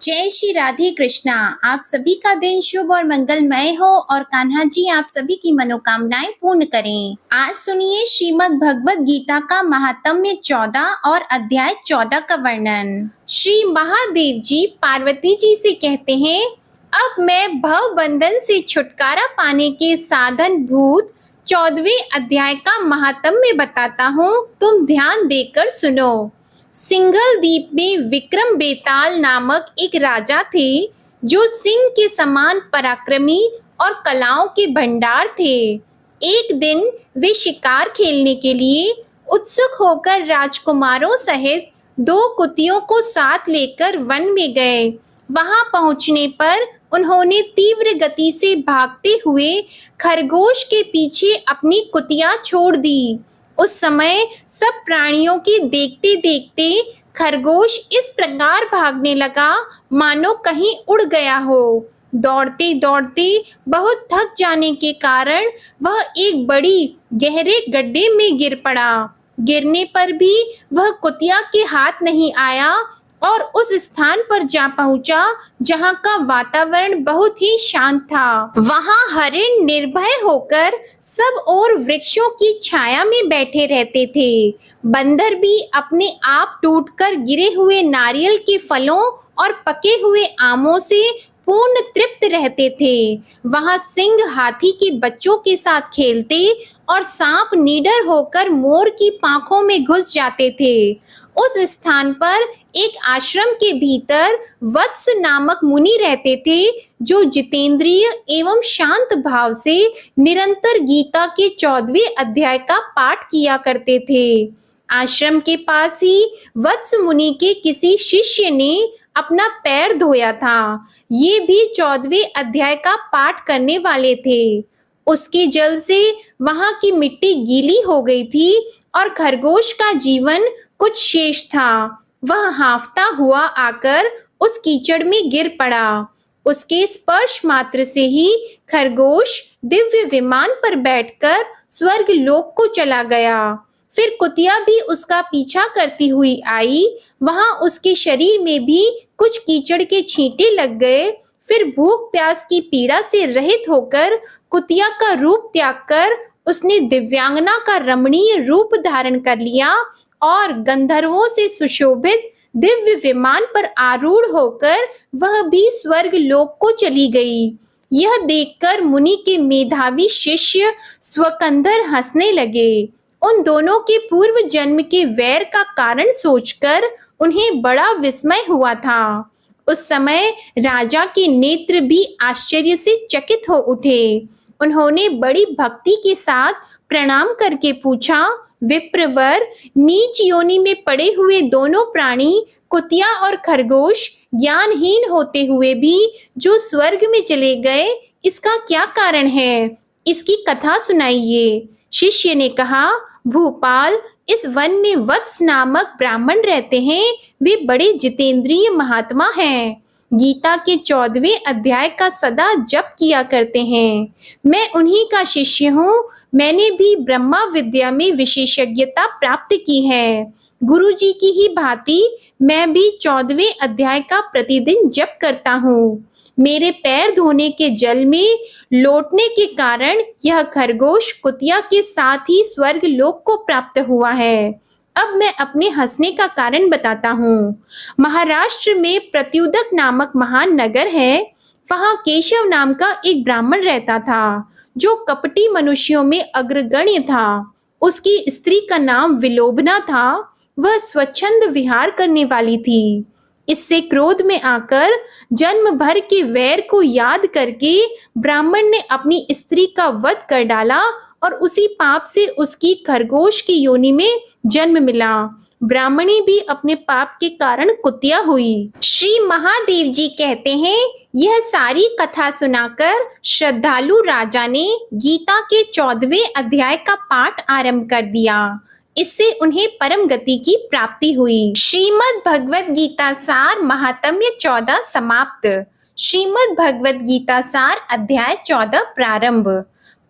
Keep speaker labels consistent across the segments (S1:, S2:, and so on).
S1: जय श्री राधे कृष्णा। आप सभी का दिन शुभ और मंगलमय हो और कान्हा जी आप सभी की मनोकामनाएं पूर्ण करें। आज सुनिए श्रीमद् भगवत गीता का महात्म्य 14 और अध्याय 14 का वर्णन। श्री महादेव जी पार्वती जी से कहते हैं, अब मैं भव बंधन से छुटकारा पाने के साधन भूत 14वें अध्याय का महात्म्य बताता हूँ, तुम ध्यान देकर सुनो। सिंघल द्वीप में विक्रम बेताल नामक एक राजा थे जो सिंह के समान पराक्रमी और कलाओं के भंडार थे। एक दिन वे शिकार खेलने के लिए उत्सुक होकर राजकुमारों सहित 2 कुतियों को साथ लेकर वन में गए। वहां पहुंचने पर उन्होंने तीव्र गति से भागते हुए खरगोश के पीछे अपनी कुतियां छोड़ दी। उस समय सब प्राणियों की देखते देखते खरगोश इस प्रकार भागने लगा मानो कहीं उड़ गया हो। दौड़ते दौड़ते बहुत थक जाने के कारण वह एक बड़ी गहरे गड्ढे में गिर पड़ा। गिरने पर भी वह कुतिया के हाथ नहीं आया और उस स्थान पर जा पहुंचा जहां का वातावरण बहुत ही शांत था। वहां हरिण निर्भय होकर सब और वृक्षों की छाया में बैठे रहते थे। बंदर भी अपने आप टूटकर गिरे हुए नारियल के फलों और पके हुए आमों से पूर्ण तृप्त रहते थे। वहां सिंह हाथी के बच्चों के साथ खेलते और सांप निडर होकर मोर की पांखों में घुस जाते थे। उस स्थान पर एक आश्रम के भीतर वत्स नामक मुनि रहते थे जो जितेंद्रिय एवं शांत भाव से निरंतर गीता के 14वें अध्याय का पाठ किया करते थे। आश्रम के पास ही वत्स मुनि के किसी शिष्य ने अपना पैर धोया था। ये भी 14वें अध्याय का पाठ करने वाले थे। उसके जल से वहां की मिट्टी गीली हो गई थी और खरगोश का जीवन कुछ शेष था। वह हांफता हुआ आकर उस कीचड़ में गिर पड़ा। उसके स्पर्श मात्र से ही खरगोश दिव्य विमान पर बैठकर स्वर्ग लोक को चला गया। फिर कुतिया भी उसका पीछा करती हुई आई। वहां उसके शरीर में भी कुछ कीचड़ के छींटे लग गए। फिर भूख प्यास की पीड़ा से रहित होकर कुतिया का रूप त्याग कर उसने दिव्यांगना का रमणीय रूप धारण कर लिया और गंधर्वों से सुशोभित दिव्य विमान पर आरूढ़ होकर वह भी स्वर्ग लोक को चली गई। यह देखकर मुनि के मेधावी शिष्य स्वकंधर हंसने लगे। उन दोनों के पूर्व जन्म के वैर का कारण सोचकर उन्हें बड़ा विस्मय हुआ था। उस समय राजा के नेत्र भी आश्चर्य से चकित हो उठे। उन्होंने बड़ी भक्ति के साथ प्रणाम करके पूछा, विप्रवर, नीच योनि में पड़े हुए दोनों प्राणी कुतिया और खरगोश ज्ञानहीन होते हुए भी जो स्वर्ग में चले गए, इसका क्या कारण है? इसकी कथा सुनाइए। शिष्य ने कहा, भूपाल, इस वन में वत्स नामक ब्राह्मण रहते हैं। वे बड़े जितेंद्रिय महात्मा हैं। गीता के 14वें अध्याय का सदा जप किया करते हैं। मैं उन्हीं का शिष्य हूँ। मैंने भी ब्रह्मा विद्या में विशेषज्ञता प्राप्त की है। गुरु जी की ही भांति मैं भी 14वें अध्याय का प्रतिदिन जप करता हूँ। मेरे पैर धोने के जल में लौटने के कारण यह खरगोश कुतिया के साथ ही स्वर्ग लोक को प्राप्त हुआ है। अब मैं अपने हंसने का कारण बताता हूँ। महाराष्ट्र में प्रत्युदक नामक महान नगर है। वहाँ केशव नाम का एक ब्राह्मण रहता था जो कपटी मनुष्यों में अग्रगण्य था। उसकी स्त्री का नाम विलोबना था। वह स्वच्छंद विहार करने वाली थी। इससे क्रोध में आकर जन्म भर के वैर को याद करके ब्राह्मण ने अपनी स्त्री का वध कर डाला और उसी पाप से उसकी खरगोश की योनि में जन्म मिला। ब्राह्मणी भी अपने पाप के कारण कुतिया हुई। श्री महादेव जी कहते हैं, यह सारी कथा सुनाकर श्रद्धालु राजा ने गीता के 14वें अध्याय का पाठ आरंभ कर दिया। इससे उन्हें परम गति की प्राप्ति हुई। श्रीमद् भगवत गीता सार महात्म्य 14 समाप्त। श्रीमद् भगवत गीता सार अध्याय 14 प्रारंभ।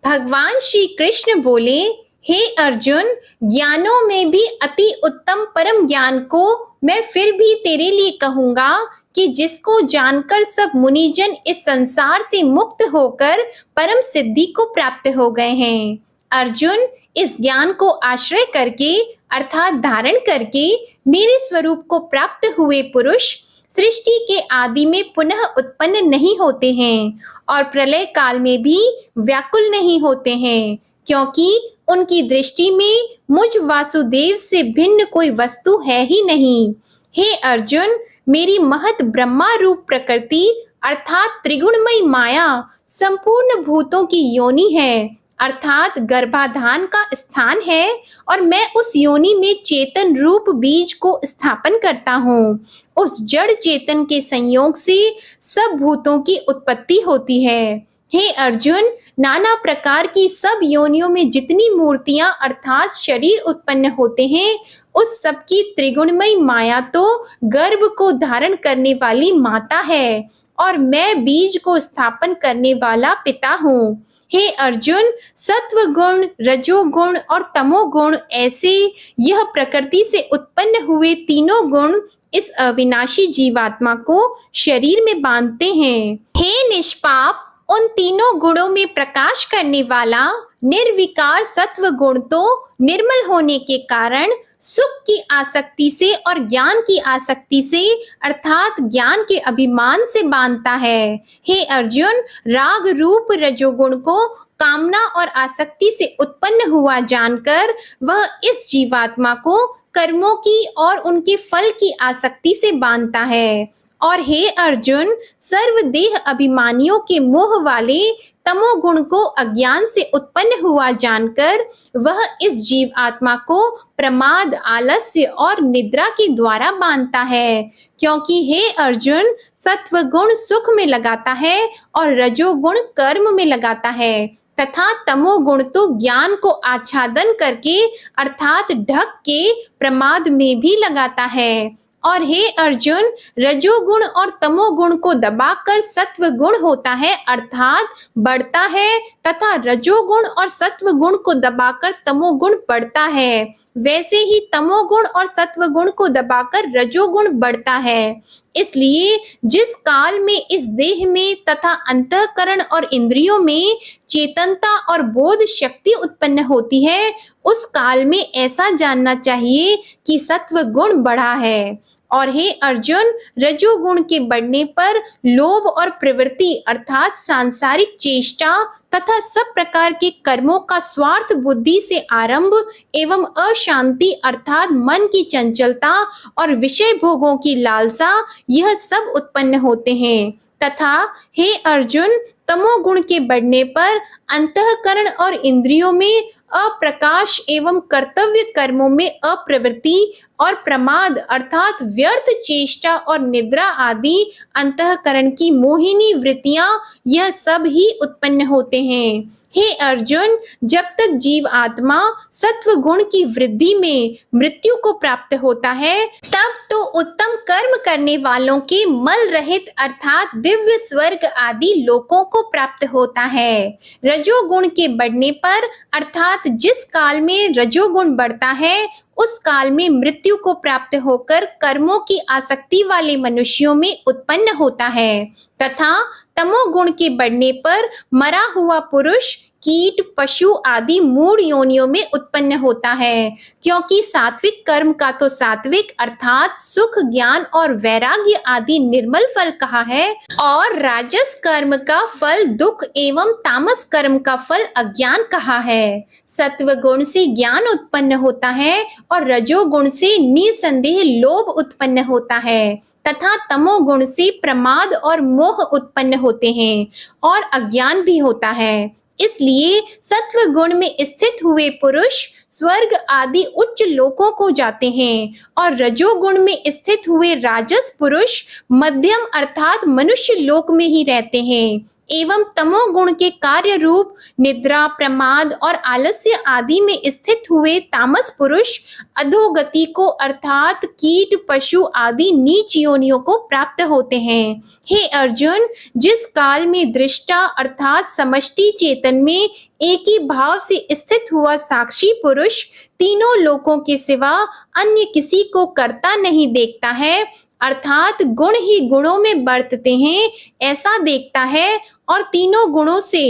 S1: भगवान श्री कृष्ण बोले, हे अर्जुन, ज्ञानों में भी अति उत्तम परम ज्ञान को मैं फिर भी तेरे लिए कहूँगा कि जिसको जानकर सब मुनिजन इस संसार से मुक्त होकर परम सिद्धि को प्राप्त हो गए हैं। अर्जुन, इस ज्ञान को आश्रय करके अर्थात धारण करके मेरे स्वरूप को प्राप्त हुए पुरुष सृष्टि के आदि में पुनः उत्पन्न नहीं होते हैं और प्रलय काल में भी व्याकुल नहीं होते हैं, क्योंकि उनकी दृष्टि में मुझ वासुदेव से भिन्न कोई वस्तु है ही नहीं। हे अर्जुन, मेरी महत ब्रह्मा रूप प्रकृति अर्थात त्रिगुणमयी माया संपूर्ण भूतों की योनि है, अर्थात गर्भाधान का स्थान है और मैं उस योनि में चेतन रूप बीज को स्थापन करता हूँ। उस जड़ चेतन के संयोग से सब भूतों की उत्पत्ति होती है। हे अर्जुन, नाना प्रकार की सब योनियों में जितनी मूर्तियां अर्थात शरीर उत्पन्न होते हैं, उस सब की त्रिगुणमयी माया तो गर्भ को धारण करने वाली माता है और मैं बीज को स्थापन करने वाला पिता हूँ। हे अर्जुन, सत्व गुण, रजोगुण और तमोगुण ऐसे यह प्रकृति से उत्पन्न हुए तीनों गुण इस अविनाशी जीवात्मा को शरीर में बांधते हैं। हे निष्पाप, उन तीनों गुणों में प्रकाश करने वाला निर्विकार सत्व गुण तो निर्मल होने के कारण सुख की आसक्ति से और ज्ञान की आसक्ति से अर्थात ज्ञान के अभिमान से बांधता है। हे अर्जुन, राग रूप रजोगुण को कामना और आसक्ति से उत्पन्न हुआ जानकर वह इस जीवात्मा को कर्मों की और उनके फल की आसक्ति से बांधता है। और हे अर्जुन, सर्वदेह अभिमानियों के मोह वाले तमोगुण को अज्ञान से उत्पन्न हुआ जानकर वह इस जीव आत्मा को प्रमाद, आलस्य और निद्रा के द्वारा बांधता है, क्योंकि हे अर्जुन, सत्वगुण सुख में लगाता है और रजोगुण कर्म में लगाता है तथा तमोगुण तो ज्ञान को आच्छादन करके अर्थात ढक के प्रमाद में भी लगाता है। और हे अर्जुन, रजोगुण और तमोगुण को दबाकर सत्व गुण होता है अर्थात बढ़ता है तथा रजोगुण और सत्व गुण को दबाकर तमोगुण बढ़ता है, वैसे ही तमोगुण और सत्व गुण को दबाकर रजोगुण बढ़ता है। इसलिए जिस काल में इस देह में तथा अंतःकरण और इंद्रियों में चेतनता और बोध शक्ति उत्पन्न होती है, उस काल में ऐसा जानना चाहिए कि सत्व गुण बढ़ा है। और हे अर्जुन, रजोगुण के बढ़ने पर लोभ और प्रवृत्ति अर्थात सांसारिक चेष्टा तथा सब प्रकार के कर्मों का स्वार्थ बुद्धि से आरंभ एवं अशांति अर्थात मन की चंचलता और विषय भोगों की लालसा यह सब उत्पन्न होते हैं। तथा हे अर्जुन, तमोगुण के बढ़ने पर अंतःकरण और इंद्रियों में अप्रकाश एवं कर्तव्य कर्मों में अप्रवृत्ति और प्रमाद अर्थात व्यर्थ चेष्टा और निद्रा आदि अंतःकरण की मोहिनी वृत्तियां यह सब ही उत्पन्न होते हैं। हे अर्जुन, जब तक जीव आत्मा सत्व गुण की वृद्धि में मृत्यु को प्राप्त होता है, तब तो उत्तम कर्म करने वालों के मल रहित अर्थात दिव्य स्वर्ग आदि लोकों को प्राप्त होता है। रजोगुण के बढ़ने पर अर्थात जिस काल में रजोगुण बढ़ता है, उस काल में मृत्यु को प्राप्त होकर कर्मों की आसक्ति वाले मनुष्यों में उत्पन्न होता है तथा तमोगुण के बढ़ने पर मरा हुआ पुरुष कीट, पशु आदि मूढ़ योनियों में उत्पन्न होता है, क्योंकि सात्विक कर्म का तो सात्विक अर्थात सुख, ज्ञान और वैराग्य आदि निर्मल फल कहा है और राजस कर्म का फल दुख एवं तामस कर्म का फल अज्ञान कहा है। सत्व गुण से ज्ञान उत्पन्न होता है और रजोगुण से निसंदेह लोभ उत्पन्न होता है तथा तमोगुण से प्रमाद और मोह उत्पन्न होते हैं और अज्ञान भी होता है। इसलिए सत्व गुण में स्थित हुए पुरुष स्वर्ग आदि उच्च लोकों को जाते हैं और रजोगुण में स्थित हुए राजस पुरुष मध्यम अर्थात मनुष्य लोक में ही रहते हैं एवं तमोगुण के कार्य रूप निद्रा, प्रमाद और आलस्य आदि में स्थित हुए तामस पुरुष अधोगति को अर्थात कीट, पशु आदि नीच योनियों को प्राप्त होते हैं। हे अर्जुन, जिस काल में दृष्टा अर्थात समष्टि चेतन में एक ही भाव से स्थित हुआ साक्षी पुरुष तीनों लोकों के सिवा अन्य किसी को करता नहीं देखता है अर्थात गुण ही गुणों में बरतते हैं ऐसा देखता है और तीनों गुणों से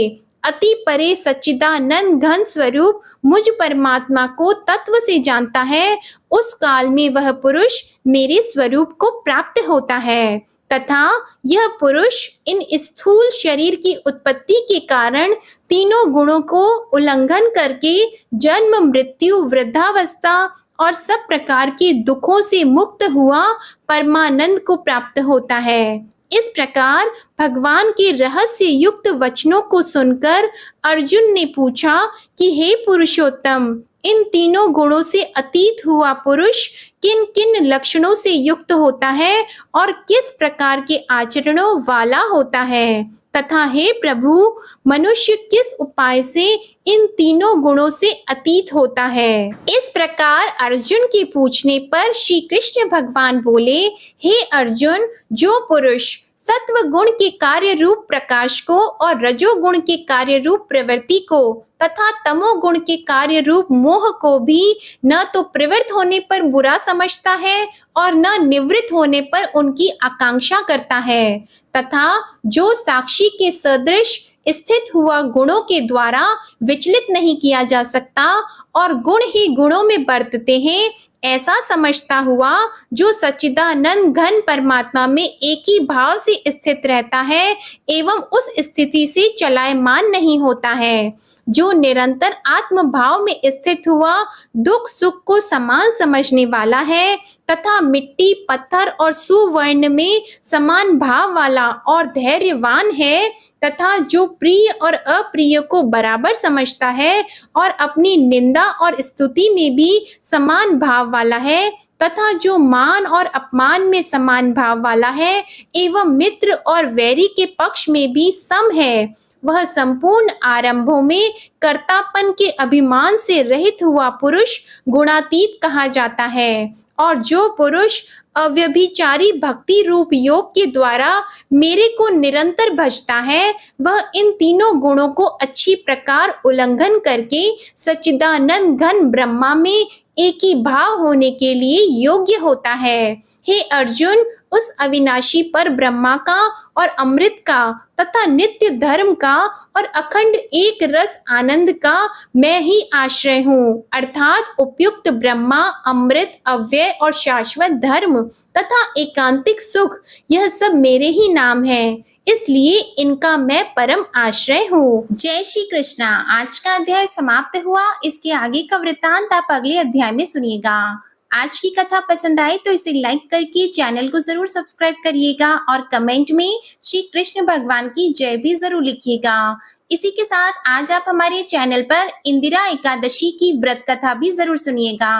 S1: अति परे सच्चिदानंद घन स्वरूप मुझ परमात्मा को तत्व से जानता है, उस काल में वह पुरुष मेरे स्वरूप को प्राप्त होता है तथा यह पुरुष इन स्थूल शरीर की उत्पत्ति के कारण तीनों गुणों को उल्लंघन करके जन्म मृत्यु वृद्धावस्था और सब प्रकार के दुखों से मुक्त हुआ परमानंद को प्राप्त होता है। इस प्रकार भगवान के रहस्य युक्त वचनों को सुनकर अर्जुन ने पूछा कि हे पुरुषोत्तम, इन तीनों गुणों से अतीत हुआ पुरुष किन किन लक्षणों से युक्त होता है और किस प्रकार के आचरणों वाला होता है, तथा हे प्रभु, मनुष्य किस उपाय से इन तीनों गुणों से अतीत होता है। इस प्रकार अर्जुन के पूछने पर श्री कृष्ण भगवान बोले, हे अर्जुन, जो पुरुष सत्व गुण के कार्य रूप प्रकाश को और रजोगुण के कार्य रूप प्रवृत्ति को तथा तमोगुण के कार्य रूप मोह को भी न तो प्रवृत्त होने पर बुरा समझता है और न निवृत्त होने पर उनकी आकांक्षा करता है, तथा जो साक्षी के सदृश स्थित हुआ गुणों के द्वारा विचलित नहीं किया जा सकता और गुण ही गुणों में बरतते हैं, ऐसा समझता हुआ जो सच्चिदानंद घन परमात्मा में एक ही भाव से स्थित रहता है एवं उस स्थिति से चलायमान नहीं होता है, जो निरंतर आत्म भाव में स्थित हुआ दुख सुख को समान समझने वाला है तथा मिट्टी पत्थर और सुवर्ण में समान भाव वाला और धैर्यवान है, तथा जो प्रिय और अप्रिय को बराबर समझता है और अपनी निंदा और स्तुति में भी समान भाव वाला है, तथा जो मान और अपमान में समान भाव वाला है एवं मित्र और वैरी के पक्ष में भी सम है, वह संपूर्ण आरंभों में कर्तापन के अभिमान से रहित हुआ पुरुष गुणातीत कहा जाता है। और जो पुरुष अव्यभिचारी भक्ति रूप योग के द्वारा मेरे को निरंतर भजता है, वह इन तीनों गुणों को अच्छी प्रकार उल्लंघन करके सच्चिदानंद घन ब्रह्मा में एक ही भाव होने के लिए योग्य होता है। हे अर्जुन, उस अविनाशी पर ब्रह्मा का और अमृत का तथा नित्य धर्म का और अखंड एक रस आनंद का मैं ही आश्रय हूँ, अर्थात उपयुक्त ब्रह्मा, अमृत, अव्यय और शाश्वत धर्म तथा एकांतिक सुख, यह सब मेरे ही नाम है, इसलिए इनका मैं परम आश्रय हूँ। जय श्री कृष्णा। आज का अध्याय समाप्त हुआ। इसके आगे का वृत्तांत आप अगले अध्याय में सुनिएगा। आज की कथा पसंद आए तो इसे लाइक करके चैनल को जरूर सब्सक्राइब करिएगा और कमेंट में श्री कृष्ण भगवान की जय भी जरूर लिखिएगा। इसी के साथ आज आप हमारे चैनल पर इंदिरा एकादशी की व्रत कथा भी जरूर सुनिएगा।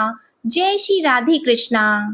S1: जय श्री राधे कृष्णा।